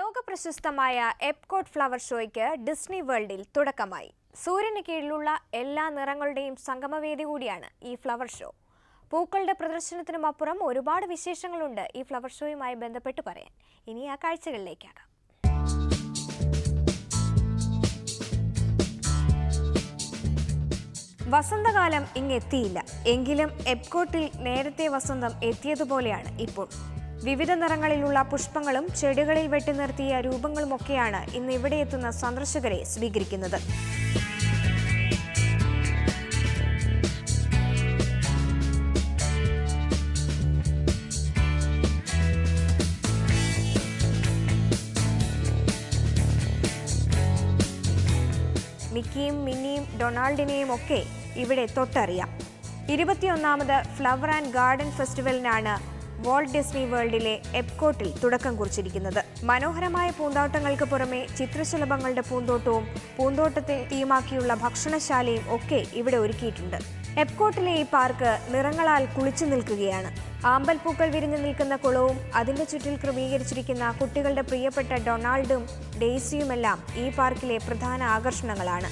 ലോകപ്രശസ്തമായ എപ്കോട്ട് flower ഷോയ്ക്ക് Disney വേൾഡിൽ തുടക്കമായി. സൂര്യന് കീഴിലുള്ള എല്ലാ നിറങ്ങളുടെയും സംഗമവേദി കൂടിയാണ് ഈ ഫ്ലവർ ഷോ. പൂക്കളുടെ പ്രദർശനത്തിനുമപ്പുറം ഒരുപാട് വിശേഷങ്ങളുണ്ട് ഈ ഫ്ലവർ ഷോയുമായി ബന്ധപ്പെട്ട് പറയാൻ. ഇനി ആ കാഴ്ചകളിലേക്കാകാം. വസന്തകാലം ഇങ്ങെത്തിയില്ല. എങ്കിലും എപ്കോട്ടിൽ നേരത്തെ വസന്തം എത്തിയതുപോലെയാണ് ഇപ്പോൾ. വിവിധ നിറങ്ങളിലുള്ള പുഷ്പങ്ങളും ചെടികളിൽ വെട്ടി നിർത്തിയ രൂപങ്ങളുമൊക്കെയാണ് ഇന്ന് ഇവിടെ എത്തുന്ന സന്ദർശകരെ സ്വീകരിക്കുന്നത്. മിക്കിയും മിന്നിയും ഡൊണാൾഡിനെയും ഒക്കെ ഇവിടെ തൊട്ടറിയാം. 21ാമത് ഫ്ലവർ ആൻഡ് ഗാർഡൻ ഫെസ്റ്റിവലിനാണ് വാൾട്ട് ഡിസ്നി വേൾഡിലെ എപ്കോട്ടിൽ തുടക്കം കുറിച്ചിരിക്കുന്നത്. മനോഹരമായ പൂന്തോട്ടങ്ങൾക്ക് പുറമെ ചിത്രശലഭങ്ങളുടെ പൂന്തോട്ടവും പൂന്തോട്ടത്തെ തീമാക്കിയുള്ള ഭക്ഷണശാലയും ഒക്കെ ഇവിടെ ഒരുക്കിയിട്ടുണ്ട്. എപ്കോട്ടിലെ ഈ പാർക്ക് നിറങ്ങളാൽ കുളിച്ചു നിൽക്കുകയാണ്. ആമ്പൽപ്പൂക്കൾ വിരിഞ്ഞു നിൽക്കുന്ന കുളവും അതിന്റെ ചുറ്റിൽ ക്രമീകരിച്ചിരിക്കുന്ന കുട്ടികളുടെ പ്രിയപ്പെട്ട ഡൊണാൾഡും ഡെയ്സിയുമെല്ലാം ഈ പാർക്കിലെ പ്രധാന ആകർഷണങ്ങളാണ്.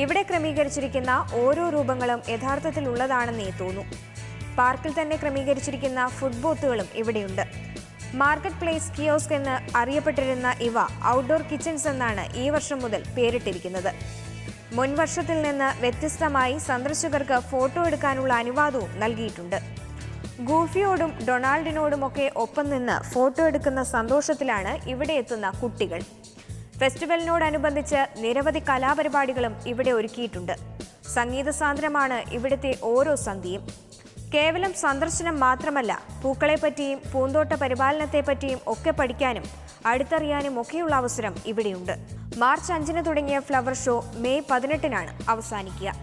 ഇവിടെ ക്രമീകരിച്ചിരിക്കുന്ന ഓരോ രൂപങ്ങളും യഥാർത്ഥത്തിലുള്ളതാണെന്നേ തോന്നൂ. പാർക്കിൽ തന്നെ ക്രമീകരിച്ചിരിക്കുന്ന ഫുഡ് ബൂത്തുകളും ഇവിടെയുണ്ട്. മാർക്കറ്റ് പ്ലേസ് കിയോസ്ക് എന്ന് അറിയപ്പെട്ടിരുന്ന ഇവ ഔട്ട്ഡോർ കിച്ചൺസ് എന്നാണ് ഈ വർഷം മുതൽ പേരിട്ടിരിക്കുന്നത്. മുൻ വർഷത്തിൽ നിന്ന് വ്യത്യസ്തമായി സന്ദർശകർക്ക് ഫോട്ടോ എടുക്കാനുള്ള അനുവാദവും നൽകിയിട്ടുണ്ട്. ഗൂഫിയോടും ഡൊണാൾഡിനോടുമൊക്കെ ഒപ്പം നിന്ന് ഫോട്ടോ എടുക്കുന്ന സന്തോഷത്തിലാണ് ഇവിടെ എത്തുന്ന കുട്ടികൾ. ഫെസ്റ്റിവലിനോടനുബന്ധിച്ച് നിരവധി കലാപരിപാടികളും ഇവിടെ ഒരുക്കിയിട്ടുണ്ട്. സംഗീത സാന്ദ്രമാണ് ഇവിടുത്തെ ഓരോ സന്ധ്യയും. കേവലം സന്ദർശനം മാത്രമല്ല, പൂക്കളെപ്പറ്റിയും പൂന്തോട്ട പരിപാലനത്തെപ്പറ്റിയും ഒക്കെ പഠിക്കാനും അടുത്തറിയാനും ഒക്കെയുള്ള അവസരം ഇവിടെയുണ്ട്. മാർച്ച് 5-ന് തുടങ്ങിയ ഫ്ലവർ ഷോ മെയ് 18-നാണ് അവസാനിക്കുക.